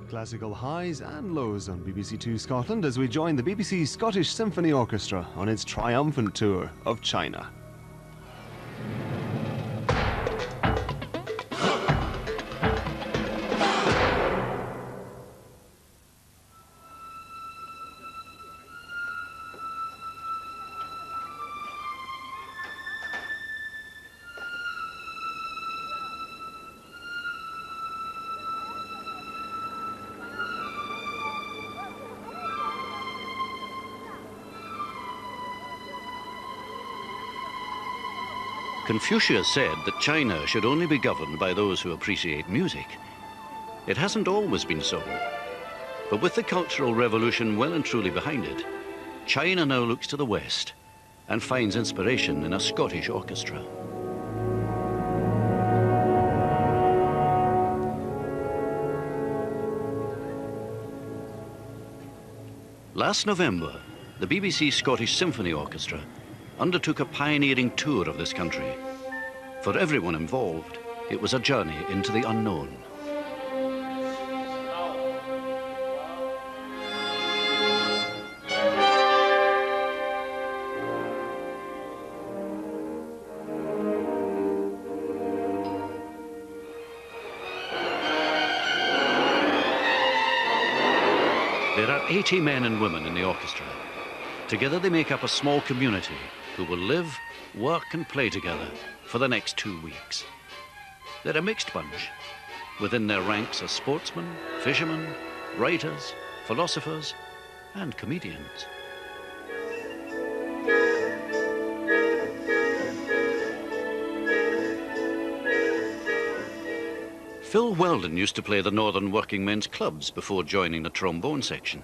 Classical highs and lows on BBC Two Scotland as we join the BBC Scottish Symphony Orchestra on its triumphant tour of China. Confucius said that China should only be governed by those who appreciate music. It hasn't always been so. But with the Cultural Revolution well and truly behind it, China now looks to the West and finds inspiration in a Scottish orchestra. Last November, the BBC Scottish Symphony Orchestra undertook a pioneering tour of this country. For everyone involved, it was a journey into the unknown. There are 80 men and women in the orchestra. Together they make up a small community who will live, work and play together for the next 2 weeks. They're a mixed bunch. Within their ranks are sportsmen, fishermen, writers, philosophers and comedians. Phil Weldon used to play the Northern Working Men's Clubs before joining the trombone section.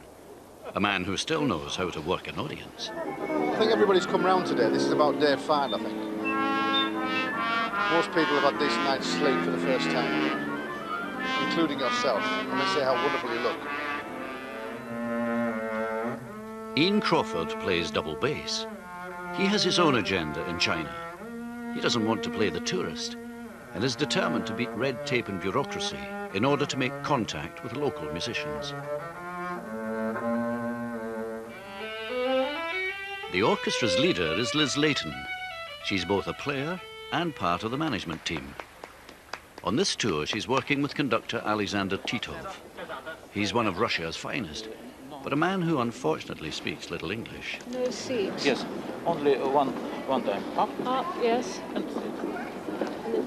A man who still knows how to work an audience. I think everybody's come round today. This is about day 5, I think. Most people have had decent night's sleep for the first time, including yourself, and they say how wonderful you look. Ian Crawford plays double bass. He has his own agenda in China. He doesn't want to play the tourist and is determined to beat red tape and bureaucracy in order to make contact with local musicians. The orchestra's leader is Liz Layton. She's both a player and part of the management team. On this tour, she's working with conductor Alexander Titov. He's one of Russia's finest, but a man who unfortunately speaks little English. No seats? Yes, only one time. Up? Up, yes. And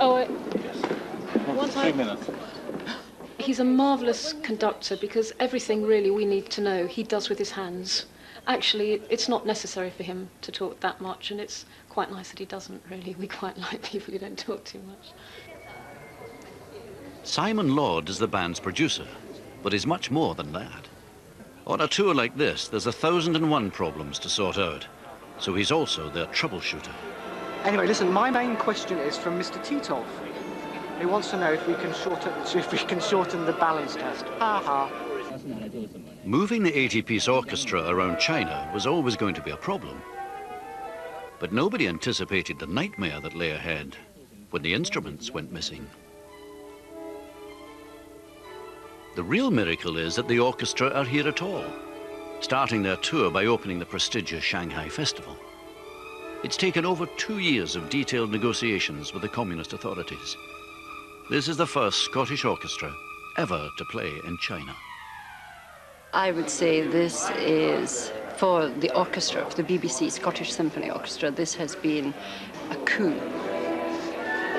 Oh, yes. No, one 3 time. minutes. He's a marvellous conductor because everything really we need to know he does with his hands. Actually, it's not necessary for him to talk that much, and it's quite nice that he doesn't, really. We quite like people who don't talk too much. Simon Lord is the band's producer, but is much more than that. On a tour like this, there's 1,001 problems to sort out, so he's also their troubleshooter. Anyway, listen, my main question is from Mr. Titov. He wants to know if we can shorten the balance test. Ha ha. Moving the 80-piece orchestra around China was always going to be a problem. But nobody anticipated the nightmare that lay ahead when the instruments went missing. The real miracle is that the orchestra are here at all, starting their tour by opening the prestigious Shanghai Festival. It's taken over 2 years of detailed negotiations with the communist authorities. This is the first Scottish orchestra ever to play in China. I would say this is, for the orchestra, for the BBC Scottish Symphony Orchestra, this has been a coup.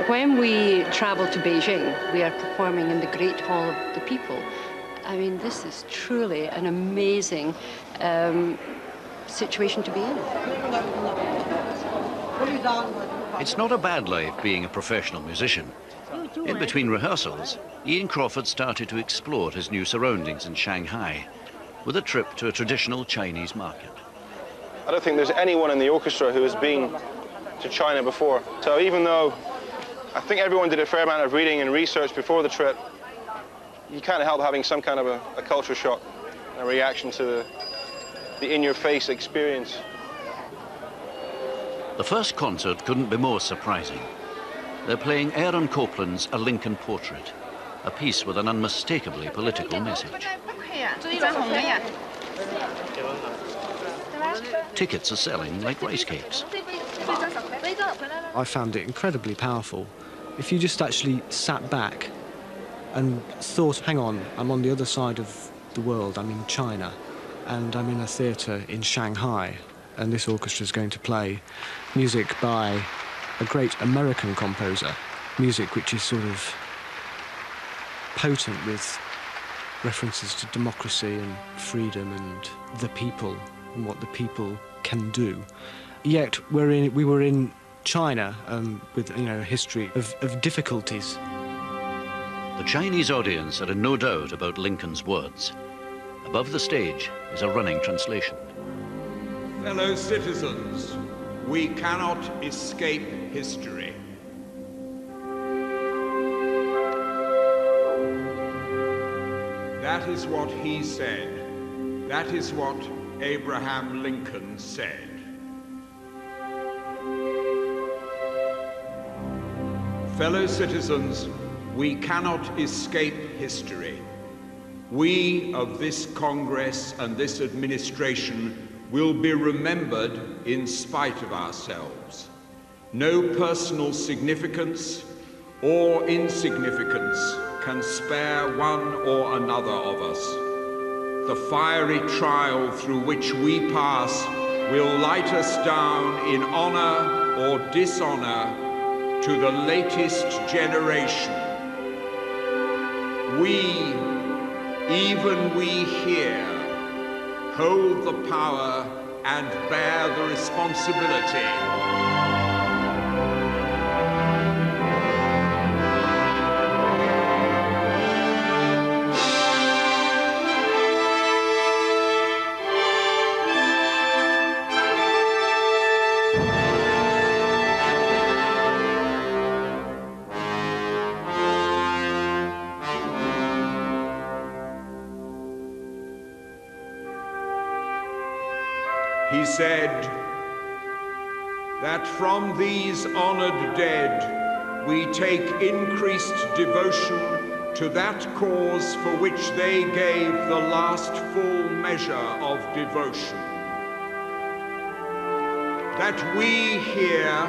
When we travel to Beijing, we are performing in the Great Hall of the People. I mean, this is truly an amazing situation to be in. It's not a bad life being a professional musician. In between rehearsals, Ian Crawford started to explore his new surroundings in Shanghai with a trip to a traditional Chinese market. I don't think there's anyone in the orchestra who has been to China before. So even though I think everyone did a fair amount of reading and research before the trip, you can't help having some kind of a culture shock, a reaction to the in-your-face experience. The first concert couldn't be more surprising. They're playing Aaron Copland's A Lincoln Portrait. a piece with an unmistakably political message. Tickets are selling like rice cakes. I found it incredibly powerful. If you just actually sat back and thought, hang on, I'm on the other side of the world, I'm in China, and I'm in a theatre in Shanghai, and this orchestra is going to play music by a great American composer, music which is sort of potent with references to democracy and freedom and the people and what the people can do. Yet we were in China with a history of difficulties. The Chinese audience are in no doubt about Lincoln's words. Above the stage is a running translation. Fellow citizens, we cannot escape history. That is what he said. That is what Abraham Lincoln said. Fellow citizens, we cannot escape history. We of this Congress and this administration will be remembered in spite of ourselves. No personal significance or insignificance can spare one or another of us. The fiery trial through which we pass will light us down in honor or dishonor to the latest generation. We, even we here, hold the power and bear the responsibility. He said that from these honored dead we take increased devotion to that cause for which they gave the last full measure of devotion. That we here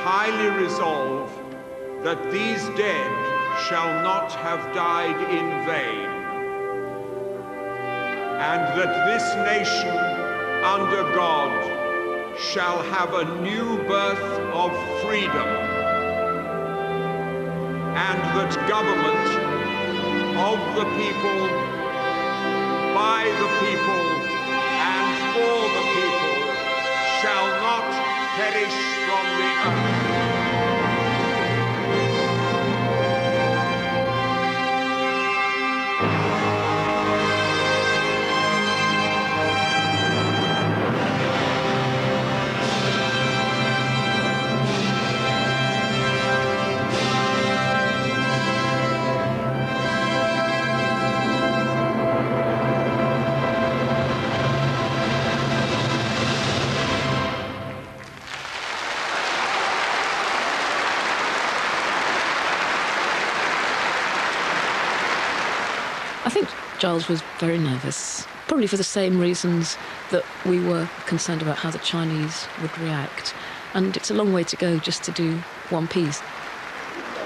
highly resolve that these dead shall not have died in vain, and that this nation under God shall have a new birth of freedom, and that government of the people, by the people, and for the people shall not perish from the earth. I think Giles was very nervous, probably for the same reasons that we were concerned about how the Chinese would react. And it's a long way to go just to do one piece.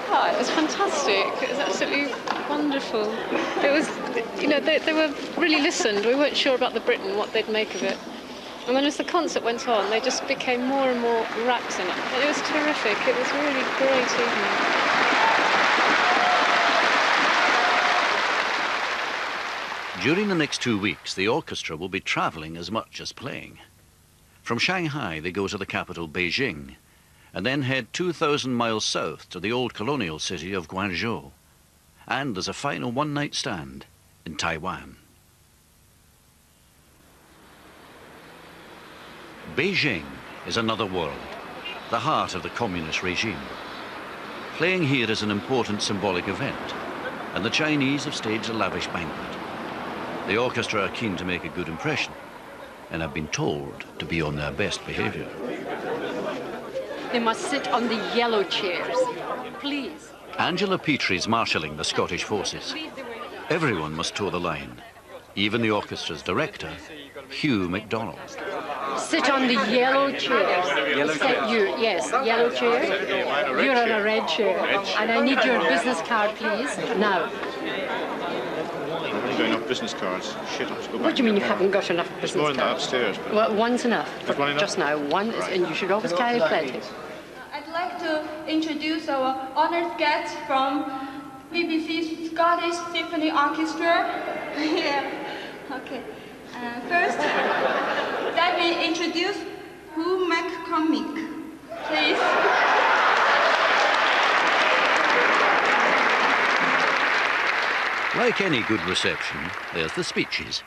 Oh, it was fantastic. It was absolutely wonderful. It was, they were really listened. We weren't sure about the Britain, what they'd make of it. And then as the concert went on, they just became more and more wrapped in it. And it was terrific. It was a really great evening. During the next 2 weeks, the orchestra will be travelling as much as playing. From Shanghai, they go to the capital, Beijing, and then head 2,000 miles south to the old colonial city of Guangzhou. And there's a final one-night stand in Taiwan. Beijing is another world, the heart of the communist regime. Playing here is an important symbolic event, and the Chinese have staged a lavish banquet. The orchestra are keen to make a good impression and have been told to be on their best behavior. They must sit on the yellow chairs. Please, Angela Petrie's marshalling the Scottish forces. Everyone must toe the line, even the orchestra's director, Hugh MacDonald. Sit on the yellow chair. Yellow chair? Yes, yellow chair. You're on a red chair. And I need your business card, please. Now. I've only got enough business cards. Shit, I have to go back. What do you mean you haven't got enough business cards? There's more than that upstairs. Well, one's enough. Is one enough? Just now. One is, and you should always carry plenty. I'd like to introduce our honored guest from BBC Scottish Symphony Orchestra. Yeah, okay. First, let me introduce Hugh MacDonald, please. Like any good reception, there's the speeches.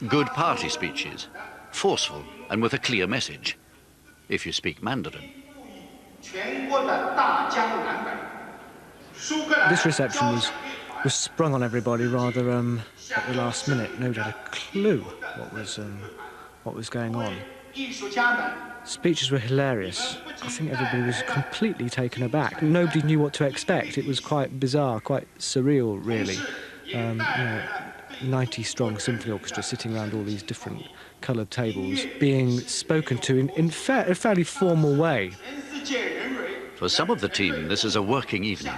Good party speeches, forceful and with a clear message, if you speak Mandarin. This reception was sprung on everybody rather at the last minute. Nobody had a clue what was going on. Speeches were hilarious. I think everybody was completely taken aback. Nobody knew what to expect. It was quite bizarre, quite surreal, really. 90-strong symphony orchestra sitting around all these different coloured tables, being spoken to in a fairly formal way. For some of the team, this is a working evening.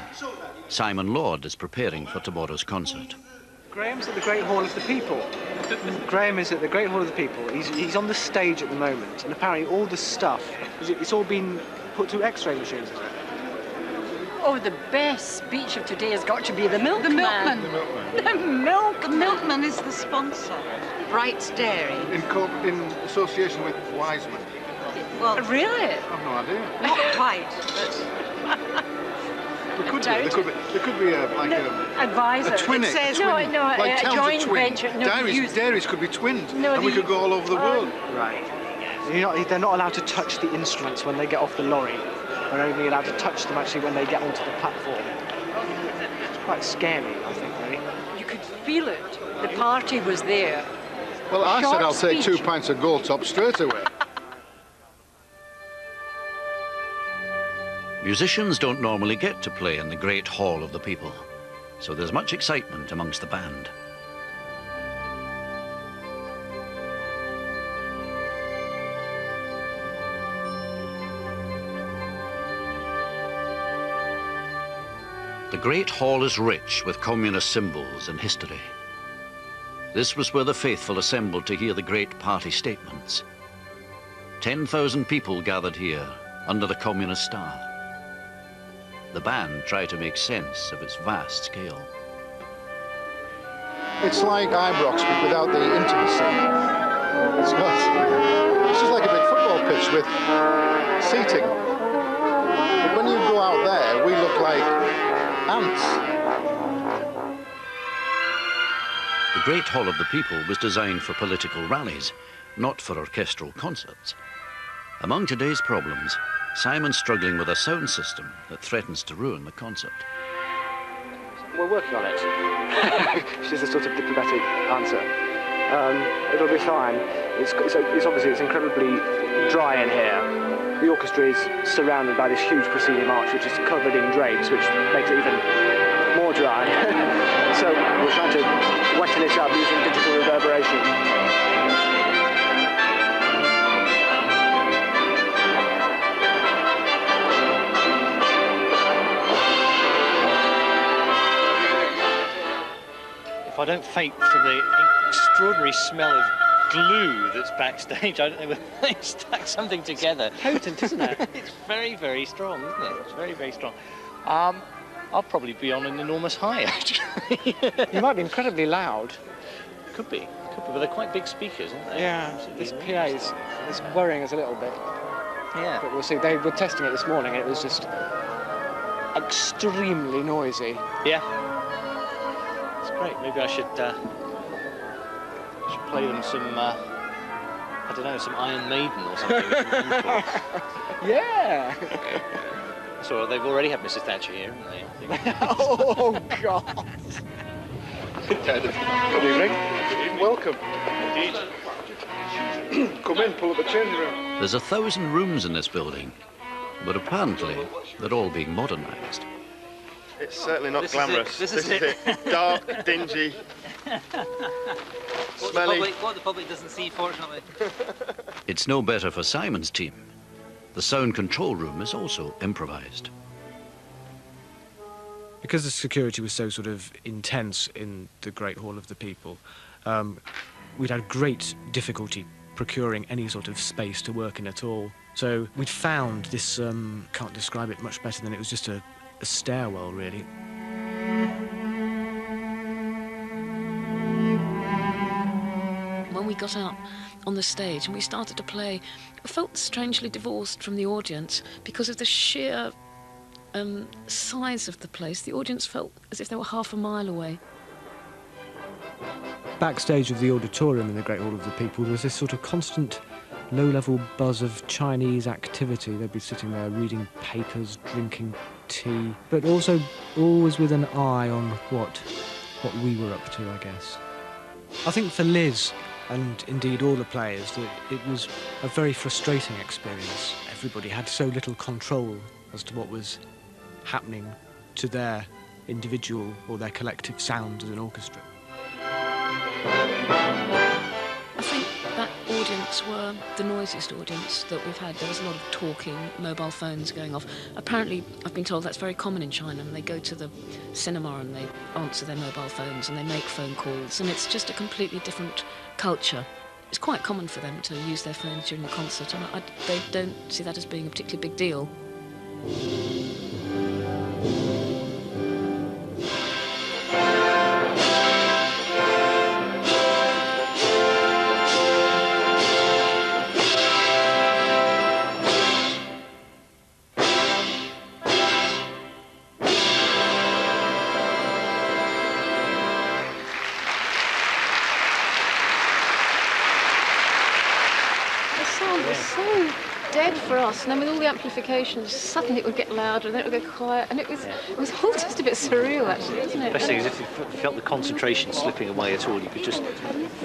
Simon Lord is preparing for tomorrow's concert. Graham's at the Great Hall of the People. Graham is at the Great Hall of the People. He's on the stage at the moment, and apparently all the stuff, it's all been put through X-ray machines, is it? Oh, the best speech of today has got to be the milkman. The milkman. The milkman. The milkman is the sponsor. Bright's Dairy. In association with Wiseman. Well, Really? I've no idea. not quite, but There could be Advisor. a twinning. It says like towns joint are twinned. venture. No, Dairies could be twinned, No, and we could go all over the world. Right. They're not allowed to touch the instruments when they get off the lorry. They're only allowed to touch them actually when they get onto the platform. It's quite scary, I think, really. You could feel it. The party was there. Well, I said I'll take speech. 2 pints of Gold Top straight away. Musicians don't normally get to play in the Great Hall of the People, so there's much excitement amongst the band. The Great Hall is rich with communist symbols and history. This was where the faithful assembled to hear the great party statements. 10,000 people gathered here under the communist star. The band tried to make sense of its vast scale. It's like Ibrox, but without the intimacy. It's just like a big football pitch with seating. But when you go out there, we look like ants. The Great Hall of the People was designed for political rallies, not for orchestral concerts. Among today's problems, Simon's struggling with a sound system that threatens to ruin the concert. We're working on it. Which is a sort of diplomatic answer. It'll be fine. It's obviously incredibly dry in here. The orchestra is surrounded by this huge proscenium arch, which is covered in drapes, which makes it even more dry. So we're trying to wetten it up using digital reverberation. If I don't faint from the extraordinary smell of glue that's backstage, I don't know whether they stuck something together. Potent, isn't it? It's very, very strong, isn't it? It's very, very strong. I'll probably be on an enormous high, actually. You might be incredibly loud. Could be, but they're quite big speakers, aren't they? Yeah, this PA is worrying us a little bit. Yeah. But we'll see. They were testing it this morning and it was just extremely noisy. Yeah. It's great. Maybe I should play them some, I don't know, some Iron Maiden or something. Yeah. So they've already had Mrs. Thatcher here, haven't they? Oh, God. Good evening. Welcome. Come in, pull up a changing room. There's 1,000 rooms in this building, but apparently they're all being modernised. It's certainly not This glamorous. This is it. Dark, dingy, smelly. What the public doesn't see, fortunately. It's no better for Simon's team. The sound control room is also improvised. Because the security was so sort of intense in the Great Hall of the People, we'd had great difficulty procuring any sort of space to work in at all. So we'd found this, can't describe it much better than it was just a stairwell, really. When we got out on the stage and we started to play, I felt strangely divorced from the audience because of the sheer size of the place. The audience felt as if they were half a mile away. Backstage of the auditorium in the Great Hall of the People, there was this sort of constant low-level buzz of Chinese activity. They'd be sitting there reading papers, drinking tea, but also always with an eye on what we were up to, I guess. I think for Liz, and indeed all the players, that it was a very frustrating experience. Everybody had so little control as to what was happening to their individual or their collective sound as an orchestra. I think that audience were the noisiest audience that we've had. There was a lot of talking, mobile phones going off. Apparently, I've been told that's very common in China, and they go to the cinema and they answer their mobile phones and they make phone calls, and it's just a completely different culture. It's quite common for them to use their phones during the concert, and they don't see that as being a particularly big deal. For us, and then with all the amplifications, suddenly it would get louder, and then it would go quiet, and it was all just a bit surreal, actually, wasn't it? The best thing is if you felt the concentration slipping away at all, you could just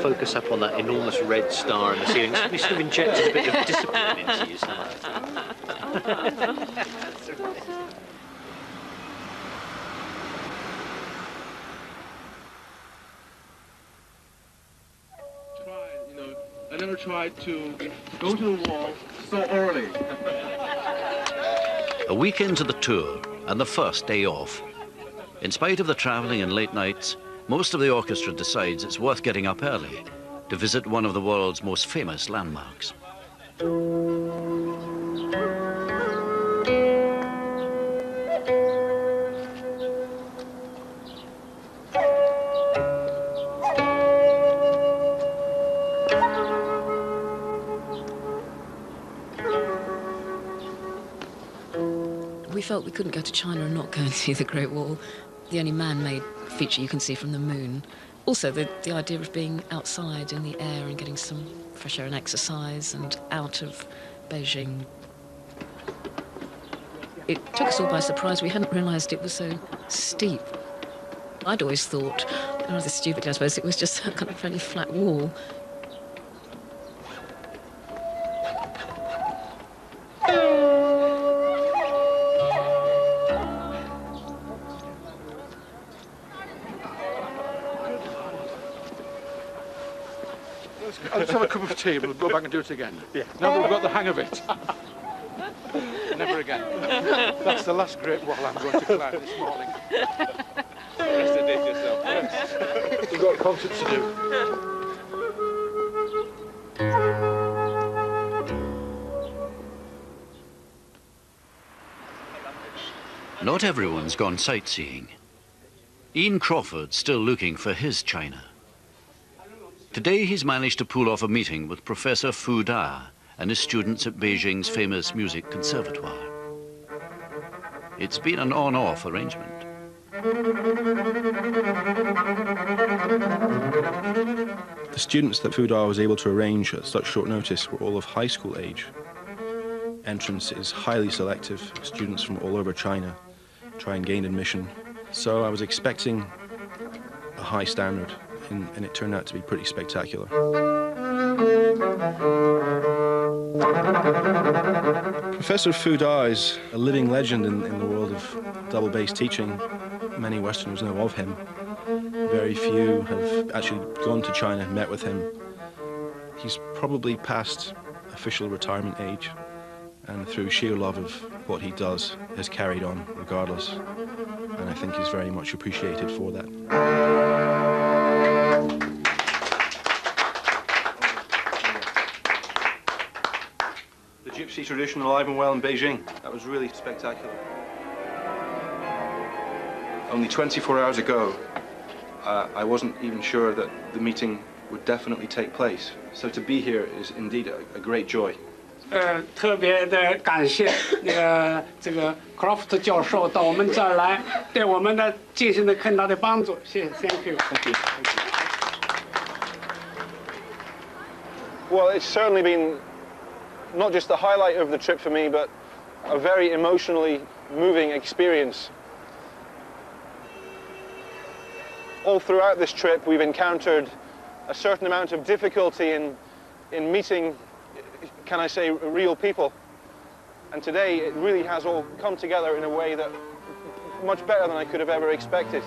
focus up on that enormous red star in the ceiling. You sort of injected a bit of discipline into yourself. I never tried to go to the wall so early. A week into the tour and the first day off. In spite of the travelling and late nights, most of the orchestra decides it's worth getting up early to visit one of the world's most famous landmarks. We felt we couldn't go to China and not go and see the Great Wall, the only man-made feature you can see from the moon. Also, the idea of being outside in the air and getting some fresh air and exercise and out of Beijing. It took us all by surprise. We hadn't realised it was so steep. I'd always thought, rather stupidly I suppose, it was just a kind of fairly flat wall. I'll just have a cup of tea and we'll go back and do it again. Yeah. Now that we've got the hang of it. Never again. That's the last great wall I'm going to climb this morning. Rest of it yourself. Yes. We've got concerts to do. Not everyone's gone sightseeing. Ian Crawford's still looking for his China. Today he's managed to pull off a meeting with Professor Fu Da and his students at Beijing's famous music conservatoire. It's been an on-off arrangement. The students that Fu Da was able to arrange at such short notice were all of high school age. Entrance is highly selective. Students from all over China try and gain admission. So I was expecting a high standard, and it turned out to be pretty spectacular. Professor Fu Da is a living legend in the world of double bass teaching. Many Westerners know of him. Very few have actually gone to China, met with him. He's probably past official retirement age, and through sheer love of what he does, has carried on regardless. And I think he's very much appreciated for that. The gypsy tradition alive and well in Beijing. That was really spectacular. Only 24 hours ago, I wasn't even sure that the meeting would definitely take place. So to be here is indeed a great joy. 特别的感谢这个 Croft 教授到我们这儿来，对我们的进行了很大的帮助。谢谢 ，Thank you。Thank you. Well, it's certainly been not just the highlight of the trip for me, but a very emotionally moving experience. All throughout this trip, we've encountered a certain amount of difficulty in meeting, can I say, real people. And today, it really has all come together in a way that much better than I could have ever expected.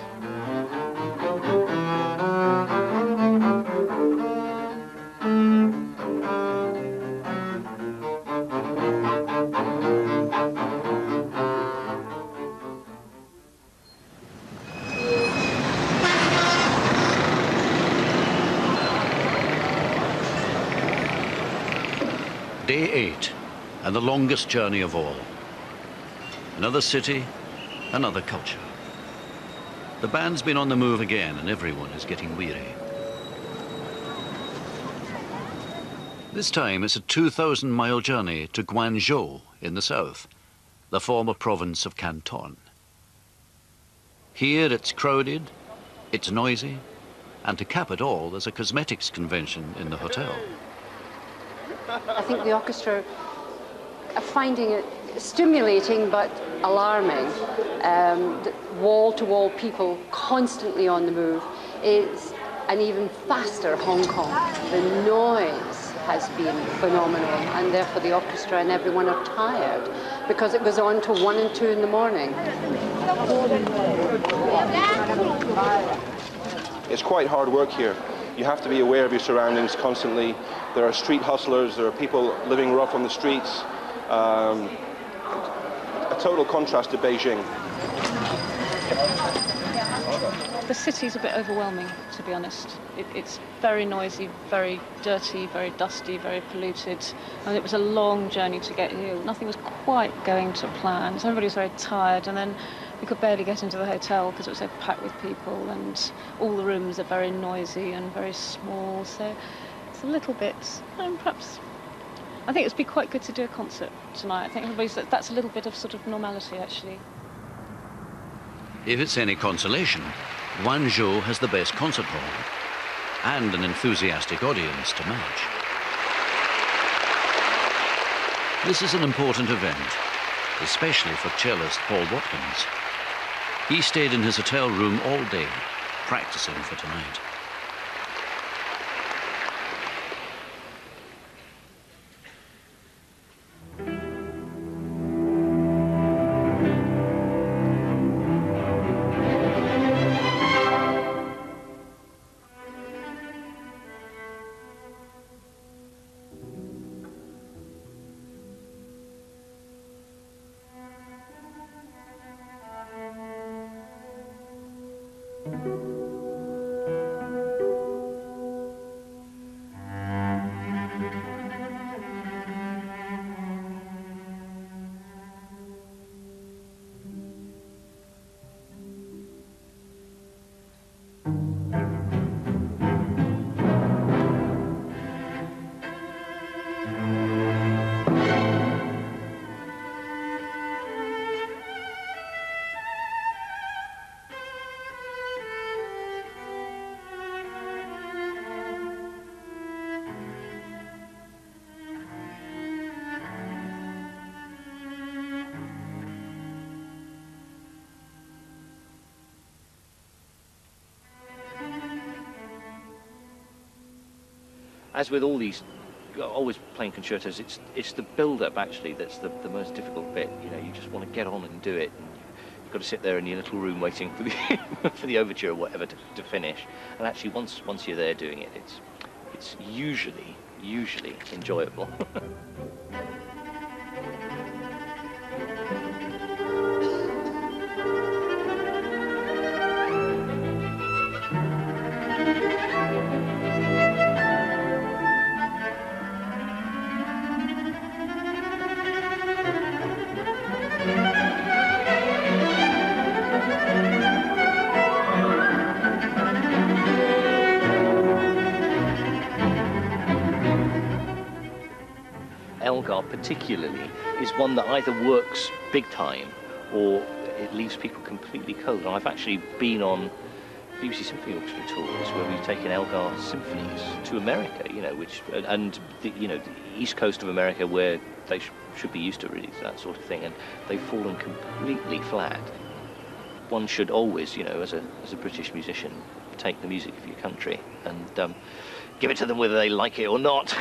Day 8, and the longest journey of all. Another city, another culture. The band's been on the move again, and everyone is getting weary. This time, it's a 2,000-mile journey to Guangzhou in the south, the former province of Canton. Here, it's crowded, it's noisy, and to cap it all, there's a cosmetics convention in the hotel. I think the orchestra are finding it stimulating but alarming. Wall-to-wall people constantly on the move. It's an even faster Hong Kong. The noise has been phenomenal, and therefore the orchestra and everyone are tired because it goes on till 1 and 2 in the morning. It's quite hard work here. You have to be aware of your surroundings constantly. There are street hustlers, there are people living rough on the streets. A total contrast to Beijing. The city's a bit overwhelming, to be honest. It's very noisy, very dirty, very dusty, very polluted. And it was a long journey to get here. Nothing was quite going to plan. So everybody was very tired, and then we could barely get into the hotel because it was so packed with people, and all the rooms are very noisy and very small. So it's a little bit, perhaps, I think it would be quite good to do a concert tonight. I think that's a little bit of sort of normality, actually. If it's any consolation, Guangzhou has the best concert hall and an enthusiastic audience to match. This is an important event, especially for cellist Paul Watkins. He stayed in his hotel room all day, practicing for tonight. As with all these always playing concertos, it's the build-up actually that's the most difficult bit. You know, you just want to get on and do it. And you've got to sit there in your little room waiting for the for the overture or whatever to finish. And actually, once you're there doing it, it's usually enjoyable. Elgar particularly is one that either works big time or it leaves people completely cold. And I've actually been on BBC Symphony Orchestra tours where we've taken Elgar symphonies to America, you know, the east coast of America where they should be used to really that sort of thing, and they've fallen completely flat. One should always, you know, as a British musician, take the music of your country and give it to them whether they like it or not.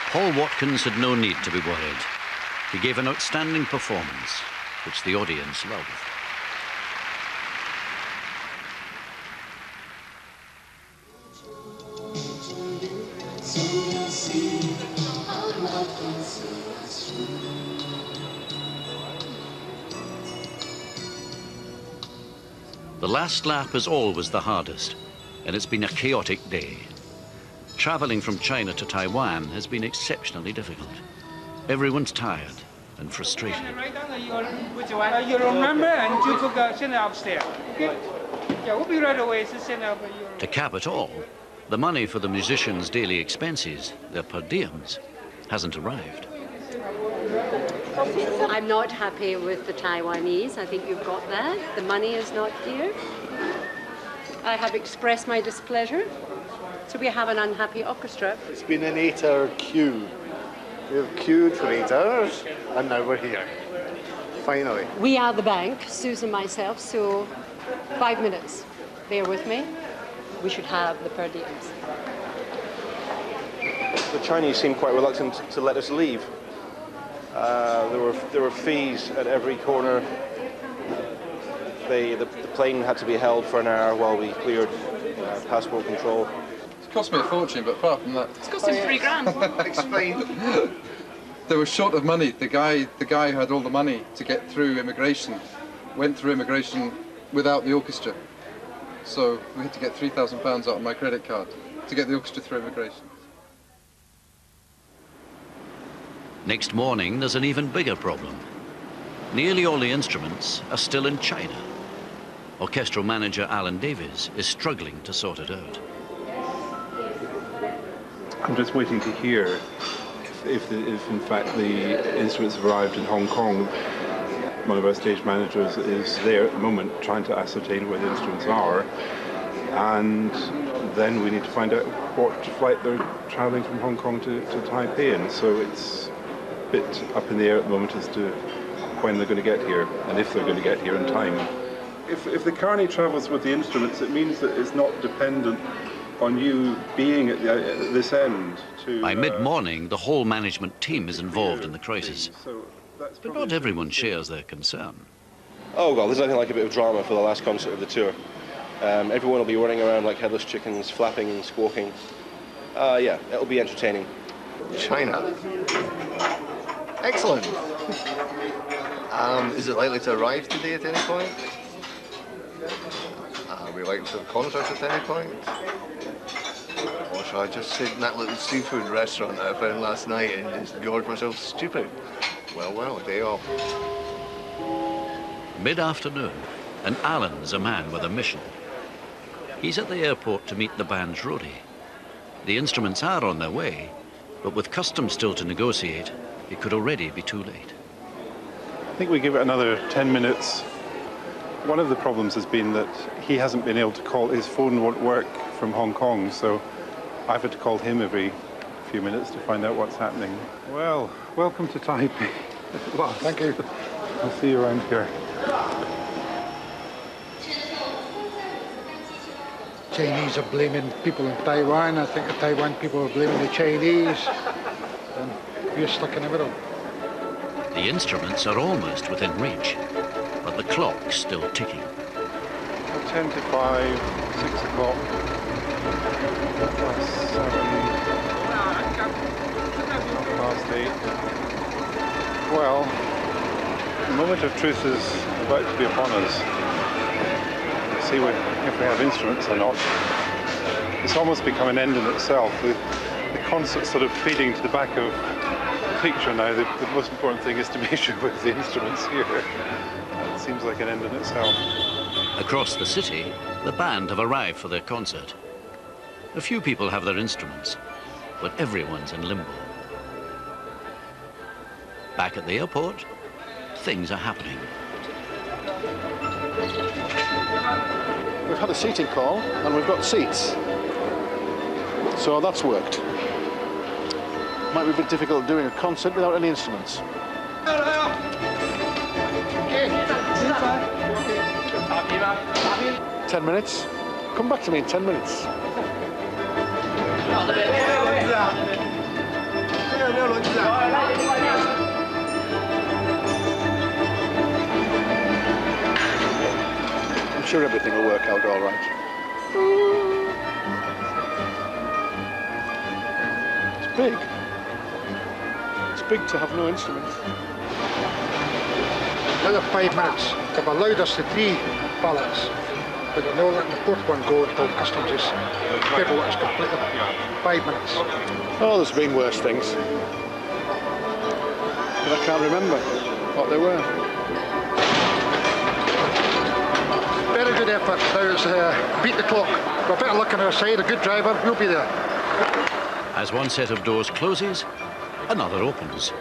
Paul Watkins had no need to be worried. He gave an outstanding performance, which the audience loved. The last lap is always the hardest, and it's been a chaotic day. Travelling from China to Taiwan has been exceptionally difficult. Everyone's tired and frustrated. You remember, and you took upstairs. Okay? Yeah, we'll be right away. To cap it all, the money for the musicians' daily expenses, their per diems, hasn't arrived. I'm not happy with the Taiwanese. I think you've got that. The money is not here. I have expressed my displeasure. So we have an unhappy orchestra. It's been an 8-hour queue. We've queued for 8 hours, and now we're here. Finally. We are the bank, Susan and myself, so 5 minutes. Bear with me. We should have the per diems. The Chinese seemed quite reluctant to let us leave. There were fees at every corner. The plane had to be held for an hour while we cleared passport control. It cost me a fortune, but apart from that... It's cost him £3,000. Explain. They were short of money. The guy who had all the money to get through immigration went through immigration without the orchestra. So we had to get £3,000 out of my credit card to get the orchestra through immigration. Next morning, there's an even bigger problem. Nearly all the instruments are still in China. Orchestral manager Alan Davies is struggling to sort it out. I'm just waiting to hear if in fact the instruments have arrived in Hong Kong. One of our stage managers is there at the moment trying to ascertain where the instruments are, and then we need to find out what flight they're travelling from Hong Kong to Taipei in. So it's a bit up in the air at the moment as to when they're going to get here and if they're going to get here in time. If the carny travels with the instruments, it means that it's not dependent on you being at this end. By mid-morning, the whole management team is involved in the crisis. But not everyone shares their concern. Oh, well, there's nothing like a bit of drama for the last concert of the tour. Everyone will be running around like headless chickens, flapping and squawking. Yeah, it'll be entertaining. China. Excellent. Is it likely to arrive today at any point? Are we likely to have concerts at any point? Or shall I just sit in that little seafood restaurant that I found last night and just gorge myself stupid? Well, day off. Mid-afternoon, and Alan's a man with a mission. He's at the airport to meet the band's roadie, The instruments are on their way, but with customs still to negotiate, it could already be too late. I think we give it another 10 minutes. One of the problems has been that he hasn't been able to call, his phone won't work from Hong Kong, so I've had to call him every few minutes to find out what's happening. Well, welcome to Taipei. Well, thank you. I'll see you around here. Chinese are blaming people in Taiwan. I think the Taiwan people are blaming the Chinese. And we're stuck in the middle. The instruments are almost within reach, but the clock's still ticking. 10 to 5, 6 o'clock, +7, +8. Well, the moment of truth is about to be upon us. We'll see if we have instruments or not. It's almost become an end in itself. The concert's sort of fading to the back of the picture now. The most important thing is to make sure with the instruments here. It seems like an end in itself. Across the city, the band have arrived for their concert. A few people have their instruments, but everyone's in limbo. Back at the airport, things are happening. We've had a seating call and we've got seats. So that's worked. Might be a bit difficult doing a concert without any instruments. 10 minutes. Come back to me in 10 minutes. I'm sure everything will work out all right. It's big. It's big to have no instruments. Another 5 minutes. They've allowed us the 3 ballots, but they're not letting the 4th one go until customs is paperwork is completed. 5 minutes. Oh, there's been worse things. But I can't remember what they were. Very good effort. Now it's beat the clock. We're a bit of luck on our side. A good driver, we'll be there. As one set of doors closes, another opens.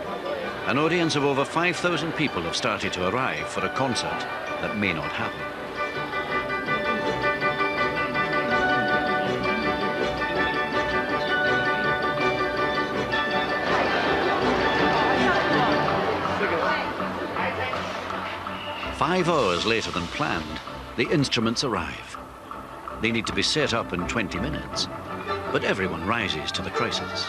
An audience of over 5,000 people have started to arrive for a concert that may not happen. Five hours later than planned, the instruments arrive. They need to be set up in 20 minutes, but everyone rises to the crisis.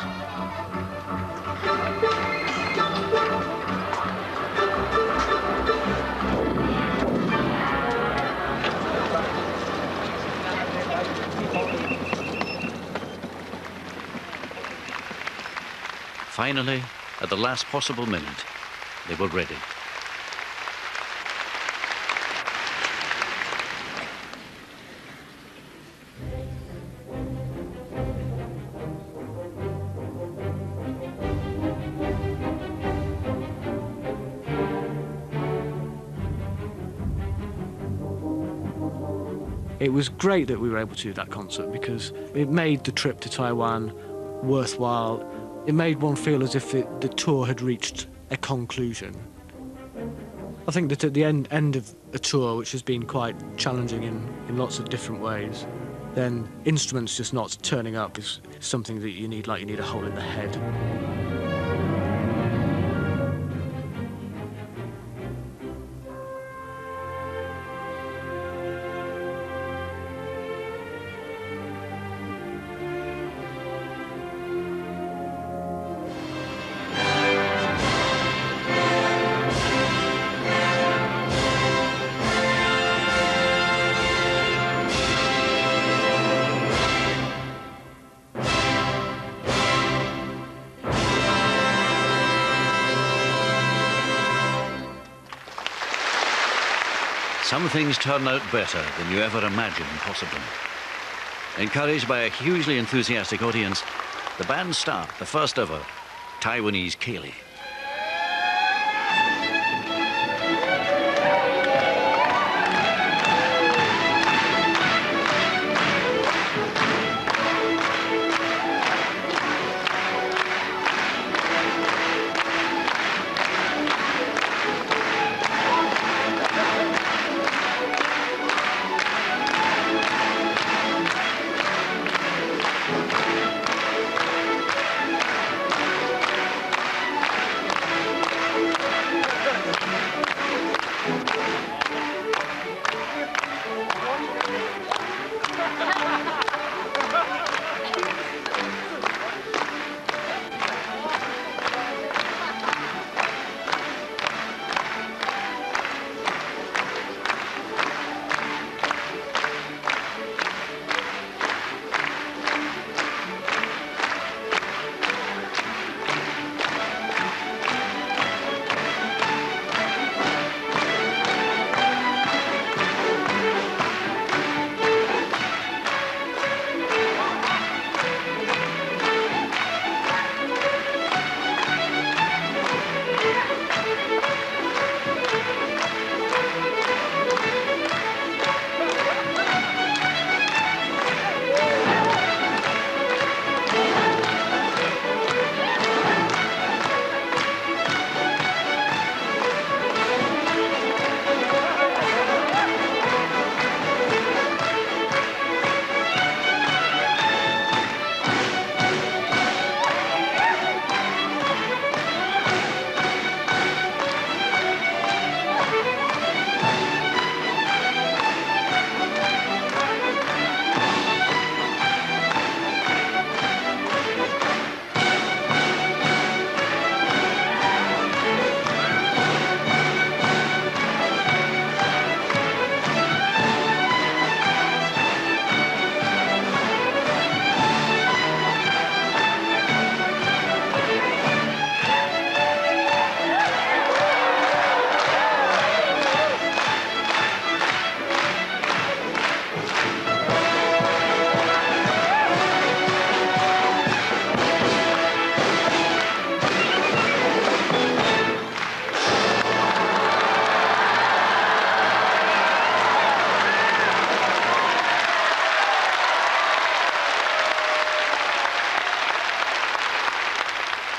Finally, at the last possible minute, they were ready. It was great that we were able to do that concert because it made the trip to Taiwan worthwhile. It made one feel as if the tour had reached a conclusion. I think that at the end of a tour, which has been quite challenging in lots of different ways, then instruments just not turning up is something that you need, like you need a hole in the head. Some things turn out better than you ever imagined possible. Encouraged by a hugely enthusiastic audience, the band start the first ever Taiwanese ceilidh.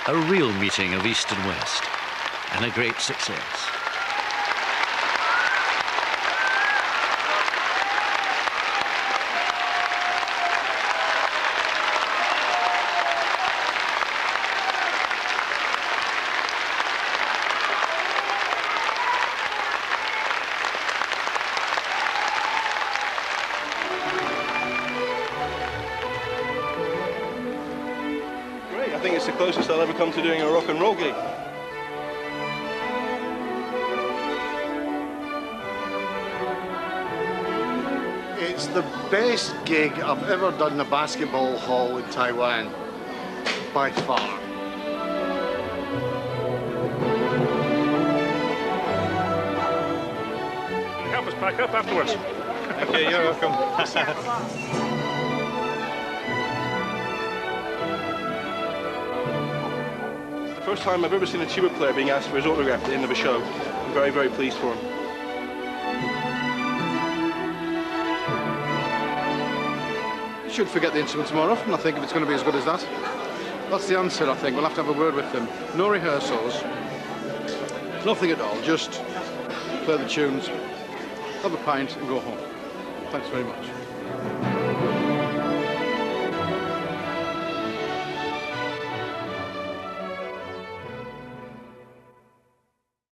A real meeting of East and West, and a great success. I think it's the closest I'll ever come to doing a rock and roll gig. It's the best gig I've ever done in a basketball hall in Taiwan, by far. Help us pack up afterwards. Thank you, you're welcome. First time I've ever seen a tuba player being asked for his autograph at the end of a show. I'm very, very pleased for him. You should forget the instruments more often, I think, if it's going to be as good as that. That's the answer, I think. We'll have to have a word with them. No rehearsals. Nothing at all. Just play the tunes, have a pint and go home. Thanks very much.